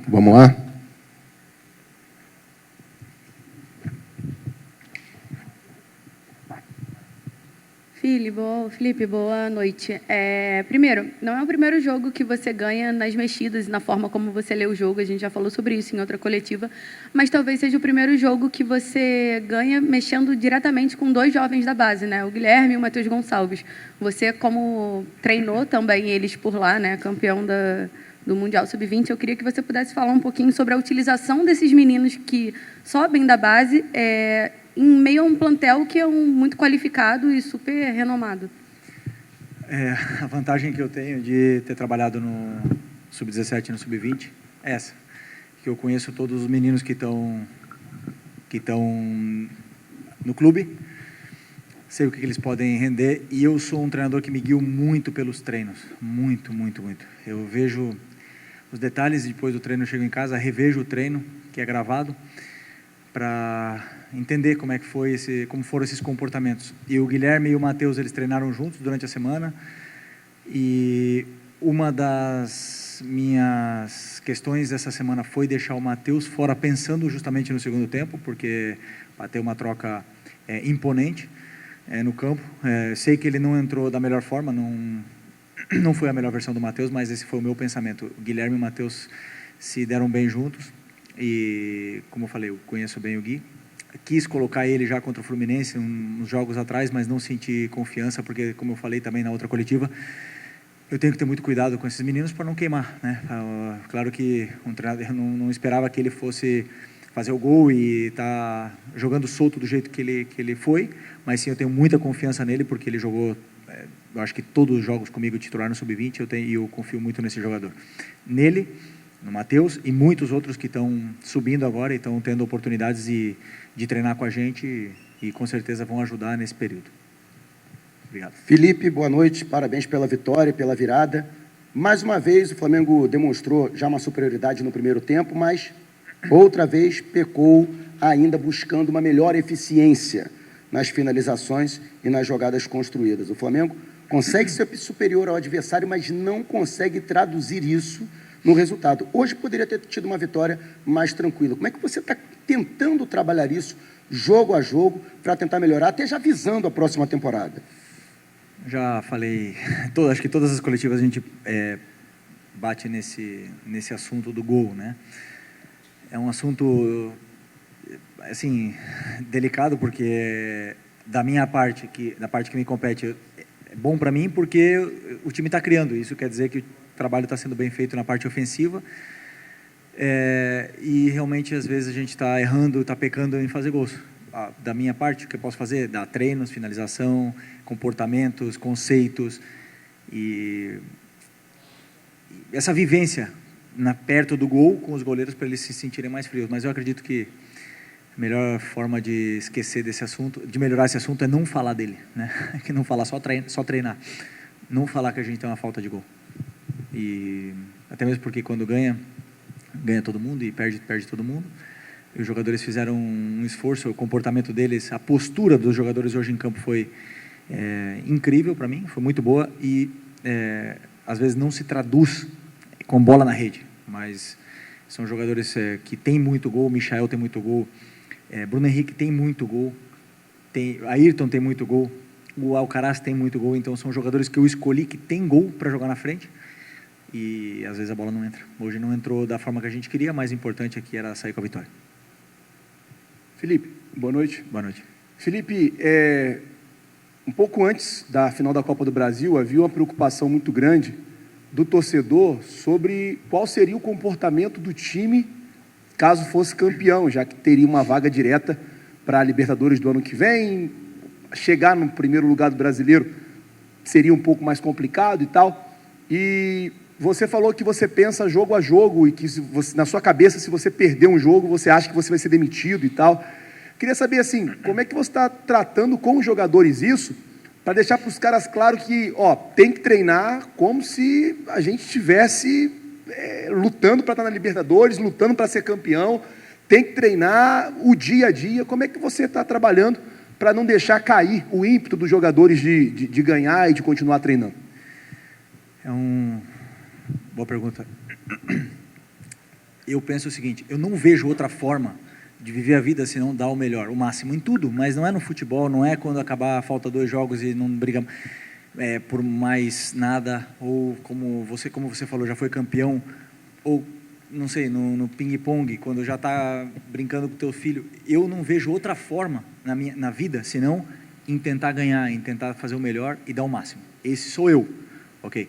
Vamos lá? Felipe, boa noite. Primeiro, não é o primeiro jogo que você ganha nas mexidas e na forma como você lê o jogo, a gente já falou sobre isso em outra coletiva, mas talvez seja o primeiro jogo que você ganha mexendo diretamente com dois jovens da base, né? O Guilherme e o Matheus Gonçalves. Você, como treinou também eles por lá, né? Campeão do Mundial Sub-20, eu queria que você pudesse falar um pouquinho sobre a utilização desses meninos que sobem da base em meio a um plantel que é muito qualificado e super renomado. A vantagem que eu tenho de ter trabalhado no Sub-17 e no Sub-20 é essa, que eu conheço todos os meninos que estão no clube, sei o que eles podem render, e eu sou um treinador que me guio muito pelos treinos, muito. Eu vejo os detalhes e depois do treino eu chego em casa, revejo o treino, que é gravado, para entender como foram esses comportamentos. E o Guilherme e o Matheus, eles treinaram juntos durante a semana, e uma das minhas questões dessa semana foi deixar o Matheus fora, pensando justamente no segundo tempo, porque bateu uma troca imponente no campo. Sei que ele não entrou da melhor forma, não foi a melhor versão do Matheus, mas esse foi o meu pensamento. O Guilherme e o Matheus se deram bem juntos, e, como eu falei, eu conheço bem o Gui. Quis colocar ele já contra o Fluminense uns jogos atrás, mas não senti confiança, porque, como eu falei também na outra coletiva, eu tenho que ter muito cuidado com esses meninos para não queimar, né? Claro que eu não esperava que ele fosse fazer o gol e tá jogando solto do jeito que ele foi, mas sim, eu tenho muita confiança nele, porque ele jogou, eu acho que todos os jogos comigo titular no Sub-20, e eu confio muito nesse jogador. Nele, no Matheus, e muitos outros que estão subindo agora e estão tendo oportunidades de treinar com a gente e com certeza vão ajudar nesse período. Obrigado. Felipe, boa noite, parabéns pela vitória, pela virada. Mais uma vez o Flamengo demonstrou já uma superioridade no primeiro tempo, mas outra vez pecou ainda buscando uma melhor eficiência nas finalizações e nas jogadas construídas. O Flamengo consegue ser superior ao adversário, mas não consegue traduzir isso no resultado. Hoje poderia ter tido uma vitória mais tranquila. Como é que você está tentando trabalhar isso, jogo a jogo, para tentar melhorar, até já visando a próxima temporada? Já falei, acho que todas as coletivas a gente bate nesse assunto do gol, né? É um assunto, assim, delicado, porque da minha parte, da parte que me compete, é bom para mim porque o time está criando. Isso quer dizer que o trabalho está sendo bem feito na parte ofensiva, e realmente às vezes a gente está errando, está pecando em fazer gols. Da minha parte, o que eu posso fazer? Dar treinos, finalização, comportamentos, conceitos, e essa vivência perto do gol com os goleiros, para eles se sentirem mais frios. Mas eu acredito que a melhor forma de esquecer desse assunto, de melhorar esse assunto, é não falar dele, né? Que não falar, só treinar. Não falar que a gente tem uma falta de gol. E até mesmo porque quando ganha todo mundo e perde todo mundo. E os jogadores fizeram um esforço, o comportamento deles, a postura dos jogadores hoje em campo foi incrível para mim, foi muito boa, e às vezes não se traduz com bola na rede, mas são jogadores que têm muito gol. O Michael tem muito gol, Bruno Henrique tem muito gol, Ayrton tem muito gol, o Alcaraz tem muito gol. Então são jogadores que eu escolhi que tem gol para jogar na frente, e às vezes a bola não entra. Hoje não entrou da forma que a gente queria, mas o importante aqui era sair com a vitória. Felipe, boa noite. Boa noite. Felipe, um pouco antes da final da Copa do Brasil, havia uma preocupação muito grande do torcedor sobre qual seria o comportamento do time caso fosse campeão, já que teria uma vaga direta para a Libertadores do ano que vem. Chegar no primeiro lugar do Brasileiro seria um pouco mais complicado e tal. E você falou que você pensa jogo a jogo e que na sua cabeça, se você perder um jogo, você acha que você vai ser demitido e tal. Queria saber, assim, como é que você está tratando com os jogadores isso, para deixar para os caras claro que, tem que treinar como se a gente estivesse lutando para estar na Libertadores, lutando para ser campeão, tem que treinar o dia a dia. Como é que você está trabalhando para não deixar cair o ímpeto dos jogadores de ganhar e de continuar treinando? Boa pergunta. eu penso o seguinte, eu não vejo outra forma de viver a vida senão dar o melhor, o máximo em tudo, mas não é no futebol, não é quando acabar, falta 2 jogos e não brigamos por mais nada, ou como você falou, já foi campeão, ou não sei, no ping-pong, quando já está brincando com o teu filho. Eu não vejo outra forma na vida senão em tentar ganhar, em tentar fazer o melhor e dar o máximo. Esse sou eu, ok?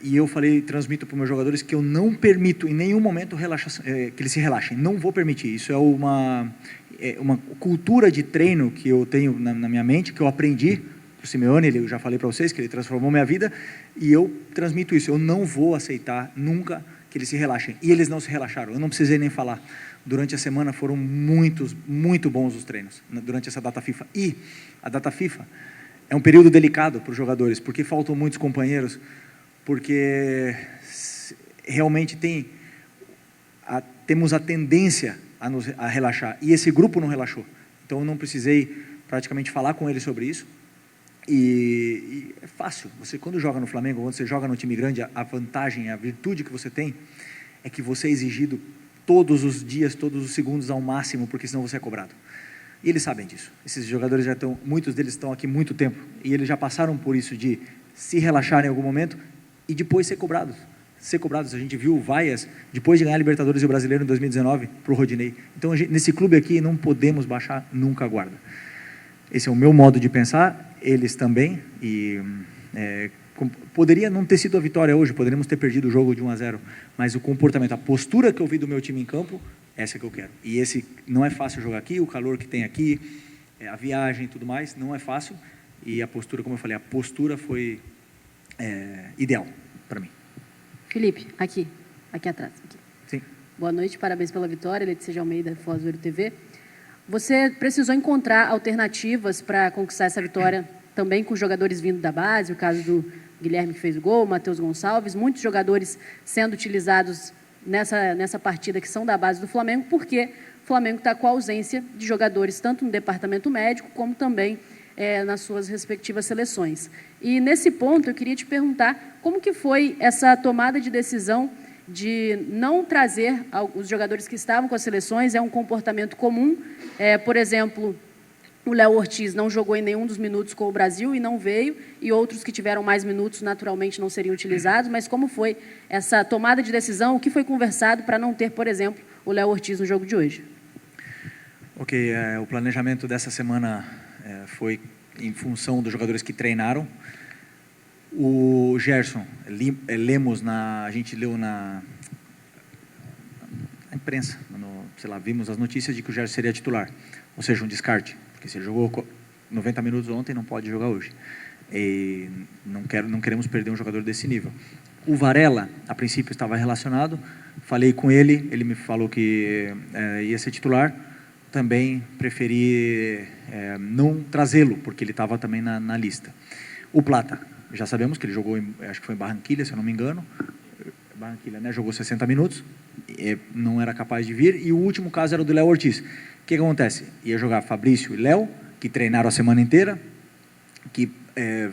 E eu transmito para os meus jogadores que eu não permito em nenhum momento que eles se relaxem. Não vou permitir. Isso é uma cultura de treino que eu tenho na minha mente, que eu aprendi o Simeone, eu já falei para vocês que ele transformou minha vida, e eu transmito isso. Eu não vou aceitar nunca que eles se relaxem. E eles não se relaxaram. Eu não precisei nem falar. Durante a semana foram muito bons os treinos, durante essa data FIFA. E a data FIFA é um período delicado para os jogadores, porque faltam muitos companheiros, porque realmente temos a tendência a relaxar. E esse grupo não relaxou. Então eu não precisei praticamente falar com eles sobre isso. E é fácil. Você, quando joga no Flamengo, quando você joga no time grande, a vantagem, a virtude que você tem é que você é exigido todos os dias, todos os segundos ao máximo, porque senão você é cobrado. E eles sabem disso. Esses jogadores muitos deles estão aqui há muito tempo, e eles já passaram por isso de se relaxar em algum momento e depois ser cobrados. A gente viu o Vaias, depois de ganhar a Libertadores e o Brasileiro em 2019, para o Rodinei. Então, nesse clube aqui, não podemos baixar nunca a guarda. Esse é o meu modo de pensar, eles também, e poderia não ter sido a vitória hoje, poderíamos ter perdido o jogo de 1-0, mas o comportamento, a postura que eu vi do meu time em campo, essa que eu quero. E esse não é fácil jogar aqui, o calor que tem aqui, a viagem e tudo mais, não é fácil, e a postura, como eu falei, a postura foi ideal para mim. Felipe, aqui atrás. Aqui. Sim. Boa noite, parabéns pela vitória, Letícia de Almeida, Foz do TV. Você precisou encontrar alternativas para conquistar essa vitória, também com jogadores vindo da base, o caso do Guilherme que fez o gol, o Matheus Gonçalves, muitos jogadores sendo utilizados nessa partida que são da base do Flamengo, porque o Flamengo está com a ausência de jogadores, tanto no departamento médico, como também nas suas respectivas seleções. E nesse ponto eu queria te perguntar como que foi essa tomada de decisão de não trazer os jogadores que estavam com as seleções. É um comportamento comum, por exemplo, o Léo Ortiz não jogou em nenhum dos minutos com o Brasil e não veio, e outros que tiveram mais minutos naturalmente não seriam utilizados, mas como foi essa tomada de decisão, o que foi conversado para não ter, por exemplo, o Léo Ortiz no jogo de hoje? Ok, o planejamento dessa semana foi em função dos jogadores que treinaram. O Gerson, lemos a gente leu na imprensa, vimos as notícias de que o Gerson seria titular, ou seja, um descarte, porque se ele jogou 90 minutos ontem, não pode jogar hoje. E não queremos perder um jogador desse nível. O Varela, a princípio, estava relacionado, falei com ele me falou que ia ser titular, também preferi não trazê-lo, porque ele estava também na lista. O Plata, já sabemos que ele jogou, acho que foi em Barranquilla, se eu não me engano, Barranquilla, né? Jogou 60 minutos, não era capaz de vir, e o último caso era o do Léo Ortiz. O que acontece? Ia jogar Fabrício e Léo, que treinaram a semana inteira, que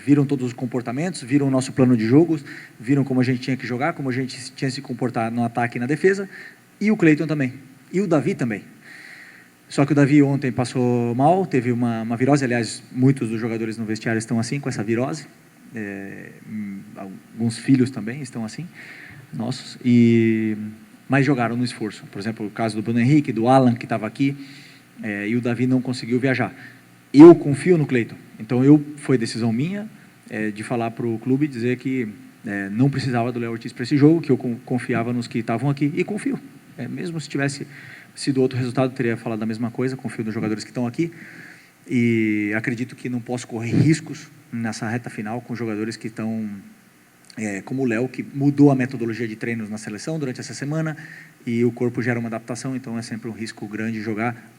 viram todos os comportamentos, viram o nosso plano de jogos, viram como a gente tinha que jogar, como a gente tinha que se comportar no ataque e na defesa, e o Cleiton também, e o Davi também. Só que o Davi ontem passou mal, teve uma virose, aliás, muitos dos jogadores no vestiário estão assim, com essa virose, alguns filhos também estão assim, nossos, mas jogaram no esforço. Por exemplo, o caso do Bruno Henrique, do Alan, que estava aqui, e o Davi não conseguiu viajar. Eu confio no Cleiton, então foi decisão minha de falar para o clube, dizer que não precisava do Léo Ortiz para esse jogo, que eu confiava nos que estavam aqui, e confio. Mesmo se tivesse sido outro resultado, teria falado a mesma coisa, confio nos jogadores que estão aqui, e acredito que não posso correr riscos nessa reta final com jogadores que estão, como o Léo, que mudou a metodologia de treinos na seleção durante essa semana, e o corpo gera uma adaptação, então é sempre um risco grande jogar,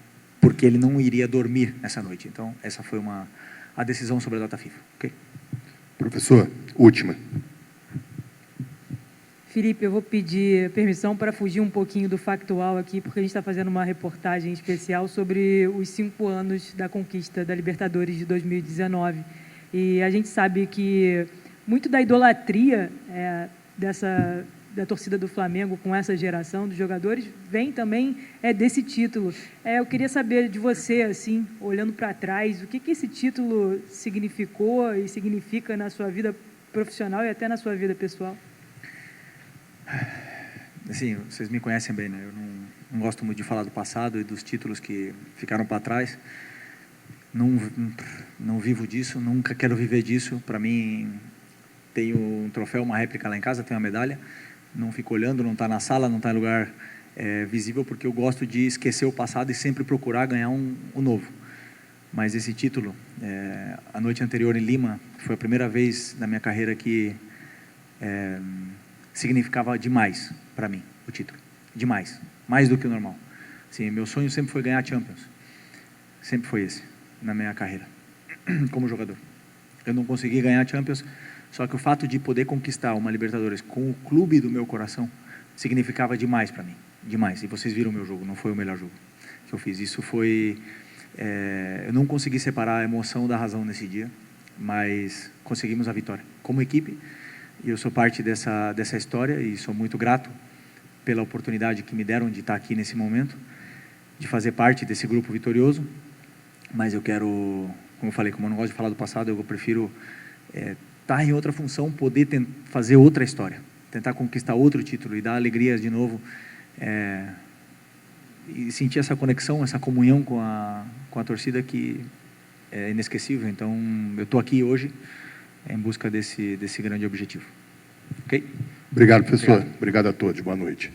porque ele não iria dormir essa noite. Então, essa foi a decisão sobre a data FIFA. Okay? Professor, última. Felipe, eu vou pedir permissão para fugir um pouquinho do factual aqui, porque a gente está fazendo uma reportagem especial sobre os 5 anos da conquista da Libertadores de 2019. E a gente sabe que muito da idolatria da torcida do Flamengo com essa geração dos jogadores vem também desse título. Eu queria saber de você, assim, olhando para trás, o que esse título significou e significa na sua vida profissional e até na sua vida pessoal? Assim, vocês me conhecem bem, né? Eu não gosto muito de falar do passado e dos títulos que ficaram para trás. Não vivo disso, nunca quero viver disso. Para mim, tenho um troféu, uma réplica lá em casa, tenho uma medalha. Não fico olhando, não está na sala, não está em lugar visível, porque eu gosto de esquecer o passado e sempre procurar ganhar um novo. Mas esse título, a noite anterior em Lima, foi a primeira vez na minha carreira que significava demais para mim, o título. Demais. Mais do que o normal. Assim, meu sonho sempre foi ganhar a Champions. Sempre foi esse, na minha carreira, como jogador. Eu não consegui ganhar a Champions, só que o fato de poder conquistar uma Libertadores com o clube do meu coração significava demais para mim. Demais. E vocês viram o meu jogo, não foi o melhor jogo que eu fiz. Isso foi... eu não consegui separar a emoção da razão nesse dia, mas conseguimos a vitória como equipe. E eu sou parte dessa história e sou muito grato pela oportunidade que me deram de estar aqui nesse momento, de fazer parte desse grupo vitorioso. Mas eu quero, como eu falei, como eu não gosto de falar do passado, eu prefiro estar em outra função, poder fazer outra história, tentar conquistar outro título e dar alegrias de novo, e sentir essa conexão, essa comunhão com a torcida que é inesquecível. Então, eu estou aqui hoje em busca desse grande objetivo. Ok? Obrigado, professor. Obrigado a todos. Boa noite.